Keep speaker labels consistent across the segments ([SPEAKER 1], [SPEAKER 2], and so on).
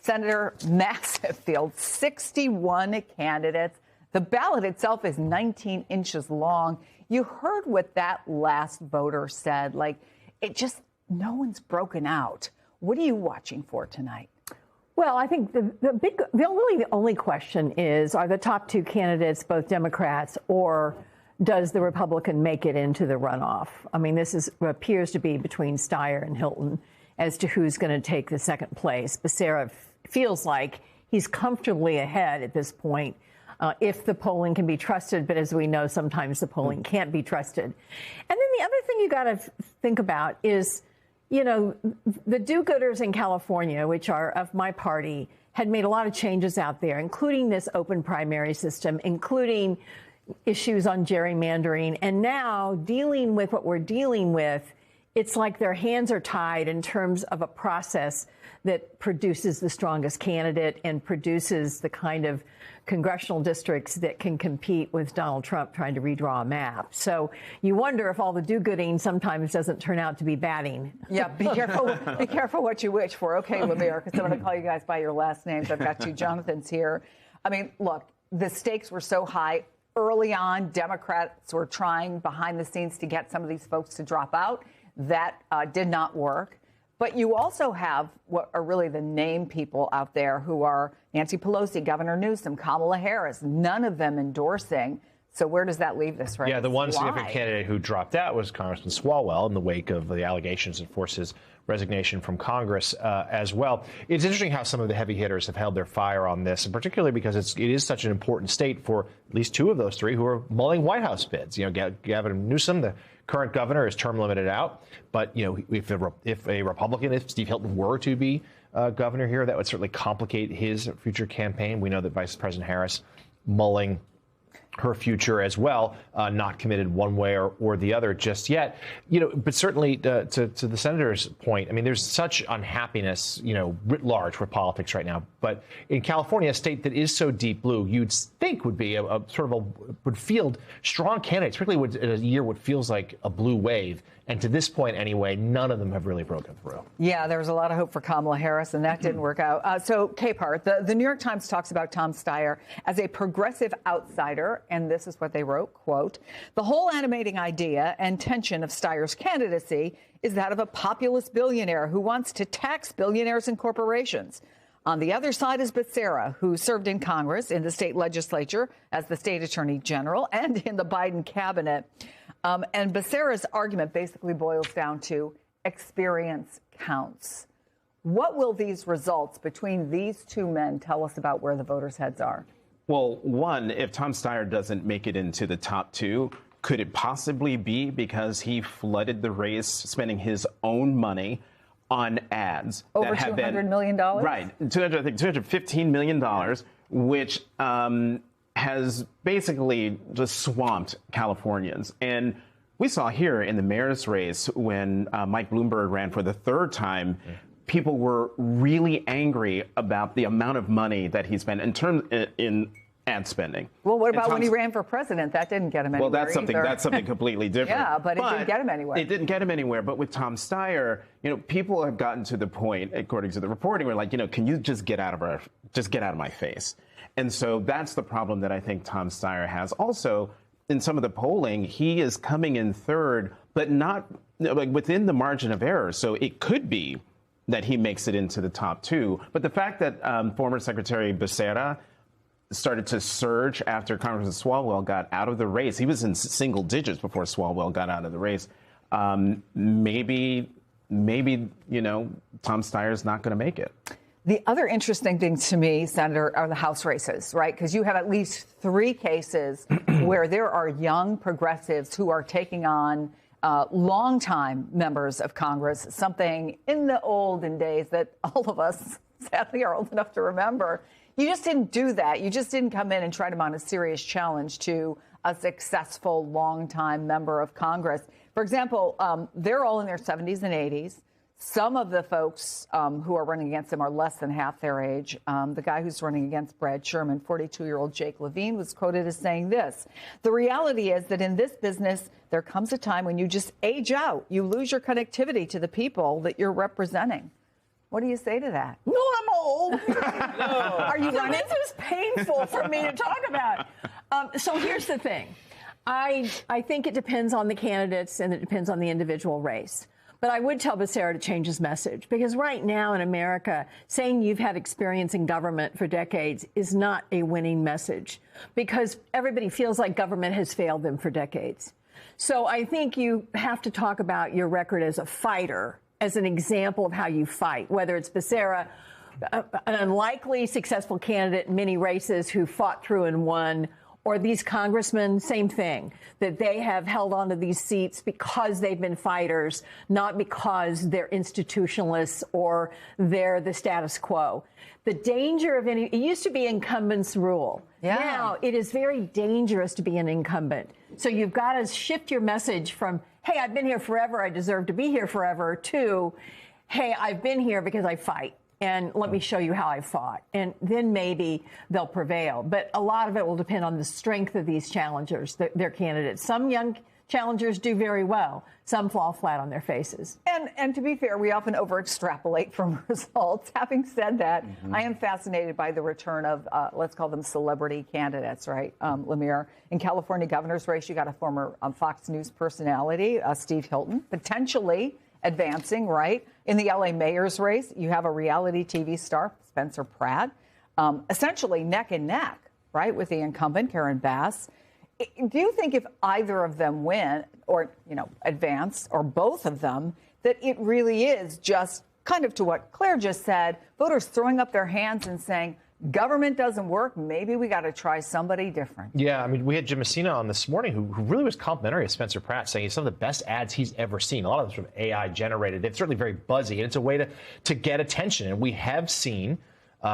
[SPEAKER 1] Senator, massive field, 61 candidates. The ballot itself is 19 inches long. You heard what that last voter said. Like, no one's broken out. What are you watching for tonight?
[SPEAKER 2] Well, I think the only question is, are the top two candidates both Democrats, or does the Republican make it into the runoff? I mean, this appears to be between Steyer and Hilton as to who's going to take the second place. Becerra feels like he's comfortably ahead at this point, if the polling can be trusted. But as we know, sometimes the polling can't be trusted. And then the other thing you got to think about is, you know, the do-gooders in California, which are of my party, had made a lot of changes out there, including this open primary system, including issues on gerrymandering. And now, dealing with what we're dealing with, it's like their hands are tied in terms of a process that produces the strongest candidate and produces the kind of congressional districts that can compete with Donald Trump trying to redraw a map. So you wonder if all the do-gooding sometimes doesn't turn out to be batting.
[SPEAKER 1] Yeah, be careful. Be careful what you wish for. Okay, LaVere, because I'm going to call you guys by your last names. I've got two Jonathans here. I mean, look, the stakes were so high early on. Democrats were trying behind the scenes to get some of these folks to drop out. That did not work. But you also have what are really the name people out there who are Nancy Pelosi, Governor Newsom, Kamala Harris, none of them endorsing. So where does that leave this race?
[SPEAKER 3] Yeah, the one significant candidate who dropped out was Congressman Swalwell in the wake of the allegations that forced his resignation from Congress as well. It's interesting how some of the heavy hitters have held their fire on this, and particularly because it is such an important state for at least two of those three who are mulling White House bids. You know, Gavin Newsom, the current governor, is term limited out. But, you know, if a Republican, if Steve Hilton were to be governor here, that would certainly complicate his future campaign. We know that Vice President Harris mulling her future as well, not committed one way or the other just yet. You know, but certainly to the senator's point, I mean, there's such unhappiness, you know, writ large with politics right now. But in California, a state that is so deep blue, you'd think would be would field strong candidates, particularly in a year what feels like a blue wave. And to this point, anyway, none of them have really broken through.
[SPEAKER 1] Yeah, there was a lot of hope for Kamala Harris, and that didn't work out. So, Capehart, the New York Times talks about Tom Steyer as a progressive outsider, and this is what they wrote, quote, "The whole animating idea and tension of Steyer's candidacy is that of a populist billionaire who wants to tax billionaires and corporations. On the other side is Becerra, who served in Congress, in the state legislature, as the state attorney general, and in the Biden cabinet. And Becerra's argument basically boils down to experience counts. What will these results between these two men tell us about where the voters' heads are?
[SPEAKER 4] Well, one, if Tom Steyer doesn't make it into the top two, could it possibly be because he flooded the race spending his own money on ads?
[SPEAKER 1] Over $200 million?
[SPEAKER 4] Right. I think $215 million, which has basically just swamped Californians. And we saw here in the mayor's race when Mike Bloomberg ran for the third time, people were really angry about the amount of money that he spent in ad spending.
[SPEAKER 1] Well, what about when he ran for president? That didn't get him anywhere.
[SPEAKER 4] Well, that's something completely different.
[SPEAKER 1] Yeah, but it didn't get him anywhere.
[SPEAKER 4] It didn't get him anywhere. But with Tom Steyer, you know, people have gotten to the point, according to the reporting, where like, you know, can you just get out of my face? And so that's the problem that I think Tom Steyer has. Also, in some of the polling, he is coming in third, but not like within the margin of error. So it could be that he makes it into the top two. But the fact that former Secretary Becerra started to surge after Congressman Swalwell got out of the race, he was in single digits before Swalwell got out of the race. Maybe, you know, Tom Steyer's not going to make it.
[SPEAKER 1] The other interesting thing to me, Senator, are the House races, right? Because you have at least three cases where there are young progressives who are taking on longtime members of Congress, something in the olden days that all of us, sadly, are old enough to remember. You just didn't do that. You just didn't come in and try to mount a serious challenge to a successful longtime member of Congress. For example, they're all in their 70s and 80s. Some of the folks who are running against them are less than half their age. The guy who's running against Brad Sherman, 42-year-old Jake Levine, was quoted as saying this: "The reality is that in this business, there comes a time when you just age out. You lose your connectivity to the people that you're representing." What do you say to that?
[SPEAKER 2] No, I'm old. No.
[SPEAKER 1] Are you running?
[SPEAKER 2] This is painful for me to talk about. So here's the thing. I think it depends on the candidates and it depends on the individual race. But I would tell Becerra to change his message, because right now in America, saying you've had experience in government for decades is not a winning message, because everybody feels like government has failed them for decades. So I think you have to talk about your record as a fighter, as an example of how you fight, whether it's Becerra, an unlikely successful candidate in many races who fought through and won, or these congressmen, same thing, that they have held onto these seats because they've been fighters, not because they're institutionalists or they're the status quo. The danger of it used to be incumbents rule.
[SPEAKER 1] Yeah.
[SPEAKER 2] Now it is very dangerous to be an incumbent. So you've got to shift your message from, hey, I've been here forever, I deserve to be here forever, to, hey, I've been here because I fight. And let me show you how I fought. And then maybe they'll prevail. But a lot of it will depend on the strength of these challengers, their candidates. Some young challengers do very well. Some fall flat on their faces.
[SPEAKER 1] And to be fair, we often over-extrapolate from results. Having said that, I am fascinated by the return of, let's call them celebrity candidates, right, Lemire? In California governor's race, you got a former Fox News personality, Steve Hilton, potentially advancing, right? In the LA mayor's race, you have a reality TV star, Spencer Pratt, essentially neck and neck, right, with the incumbent, Karen Bass. Do you think if either of them win or, advance, or both of them, that it really is just kind of to what Claire just said, voters throwing up their hands and saying, government doesn't work, maybe we got to try somebody different?
[SPEAKER 3] Yeah, I mean, we had Jim Messina on this morning who really was complimentary of Spencer Pratt, saying it's some of the best ads he's ever seen. A lot of them sort of AI generated. It's certainly very buzzy, and it's a way to get attention. And we have seen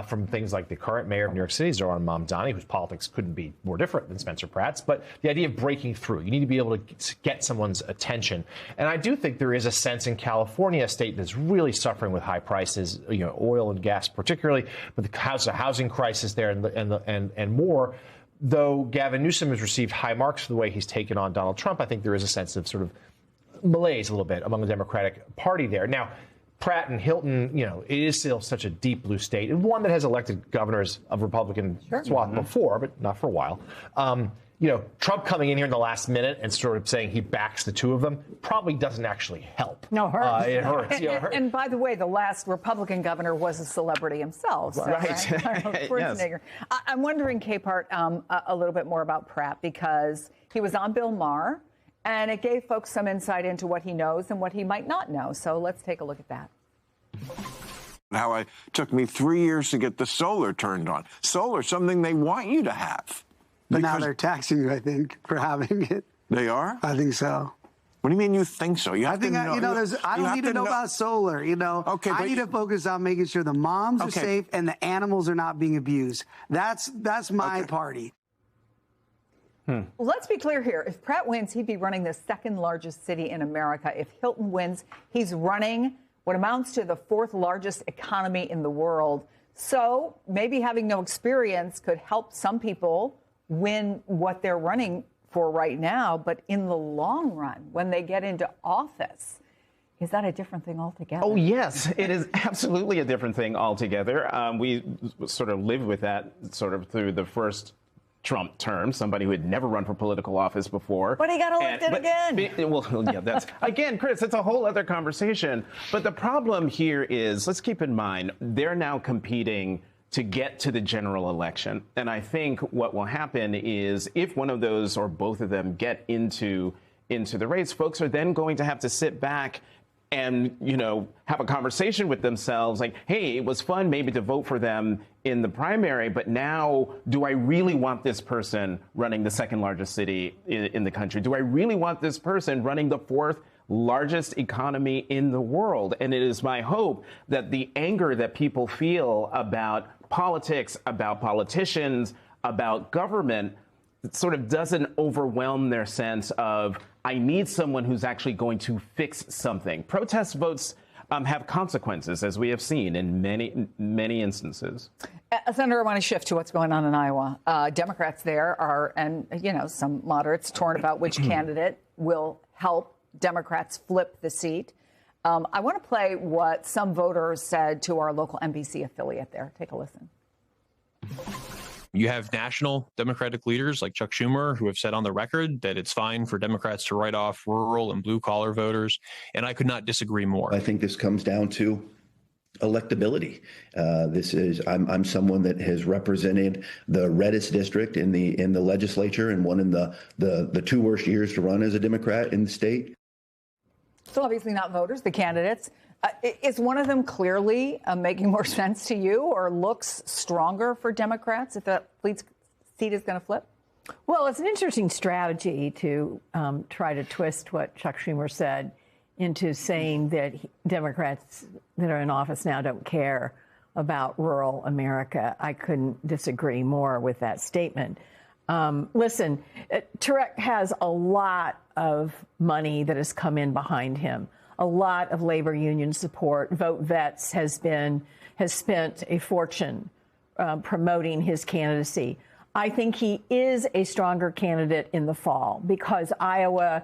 [SPEAKER 3] from things like the current mayor of New York City, Zohran Mamdani, whose politics couldn't be more different than Spencer Pratt's, but the idea of breaking through. You need to be able to get someone's attention. And I do think there is a sense in California, a state that's really suffering with high prices, oil and gas particularly, but the housing crisis there and more. Though Gavin Newsom has received high marks for the way he's taken on Donald Trump, I think there is a sense of sort of malaise a little bit among the Democratic Party there. Now, Pratt and Hilton, it is still such a deep blue state, and one that has elected governors of Republican swath before, but not for a while. Trump coming in here in the last minute and sort of saying he backs the two of them probably doesn't actually help.
[SPEAKER 2] No, hurts.
[SPEAKER 3] It hurts.
[SPEAKER 1] And by the way, the last Republican governor was a celebrity himself. So,
[SPEAKER 4] Right.
[SPEAKER 1] Schwarzenegger.
[SPEAKER 4] Yes.
[SPEAKER 1] I'm wondering, Capehart, a little bit more about Pratt, because he was on Bill Maher, and it gave folks some insight into what he knows and what he might not know. So let's take a look at that.
[SPEAKER 5] How it took me 3 years to get the solar turned on. Solar, something they want you to have.
[SPEAKER 6] But now they're taxing you, I think, for having it.
[SPEAKER 5] They are?
[SPEAKER 6] I think so.
[SPEAKER 5] What do you mean you think so? You have
[SPEAKER 6] I think,
[SPEAKER 5] to know.
[SPEAKER 6] I don't need to know about solar,
[SPEAKER 5] Okay,
[SPEAKER 6] I need to focus on making sure the moms are
[SPEAKER 5] Okay.
[SPEAKER 6] safe and the animals are not being abused. That's my party.
[SPEAKER 1] Let's be clear here. If Pratt wins, he'd be running the second largest city in America. If Hilton wins, he's running what amounts to the fourth largest economy in the world. So maybe having no experience could help some people win what they're running for right now. But in the long run, when they get into office, is that a different thing altogether?
[SPEAKER 4] Oh, yes, it is absolutely a different thing altogether. We sort of lived with that sort of through the first Trump term, somebody who had never run for political office before.
[SPEAKER 1] But he got elected again.
[SPEAKER 4] Well, yeah, that's, again, Chris, it's a whole other conversation. But the problem here is, let's keep in mind, they're now competing to get to the general election. And I think what will happen is if one of those or both of them get into the race, folks are then going to have to sit back and, have a conversation with themselves like, hey, it was fun maybe to vote for them in the primary, but now do I really want this person running the second largest city in the country? Do I really want this person running the fourth largest economy in the world? And it is my hope that the anger that people feel about politics, about politicians, about government, sort of doesn't overwhelm their sense of, I need someone who's actually going to fix something. Protest votes have consequences, as we have seen in many instances.
[SPEAKER 1] Senator, I want to shift to what's going on in Iowa. Democrats there are, and some moderates torn about which candidate will help Democrats flip the seat. I want to play what some voters said to our local NBC affiliate there. Take a listen.
[SPEAKER 7] You have national Democratic leaders like Chuck Schumer who have said on the record that it's fine for Democrats to write off rural and blue collar voters. And I could not disagree more.
[SPEAKER 8] I think this comes down to electability. I'm someone that has represented the reddest district in the legislature and one in the 2 worst years to run as a Democrat in the state.
[SPEAKER 1] So obviously not voters, the candidates. Is one of them clearly making more sense to you or looks stronger for Democrats if that seat is going to flip?
[SPEAKER 2] Well, it's an interesting strategy to try to twist what Chuck Schumer said into saying that Democrats that are in office now don't care about rural America. I couldn't disagree more with that statement. Listen, Turek has a lot of money that has come in behind him. A lot of labor union support. Vote Vets has spent a fortune promoting his candidacy. I think he is a stronger candidate in the fall because Iowa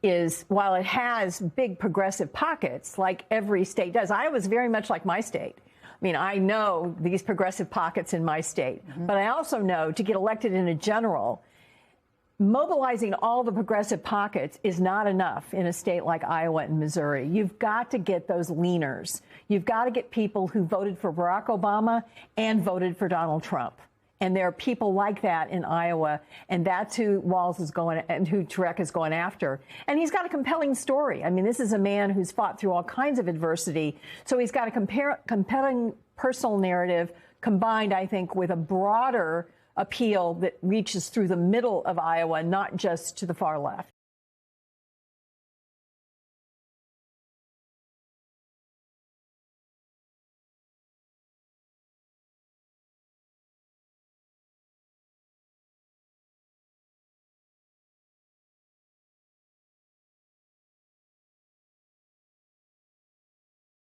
[SPEAKER 2] is, while it has big progressive pockets, like every state does, Iowa's very much like my state. I mean, I know these progressive pockets in my state, but I also know to get elected in a general, mobilizing all the progressive pockets is not enough in a state like Iowa and Missouri. You've got to get those leaners. You've got to get people who voted for Barack Obama and voted for Donald Trump. And there are people like that in Iowa, and that's who Walz is going and who Turek is going after. And he's got a compelling story. I mean, this is a man who's fought through all kinds of adversity. So he's got a compelling personal narrative combined, I think, with a broader appeal that reaches through the middle of Iowa, not just to the far left.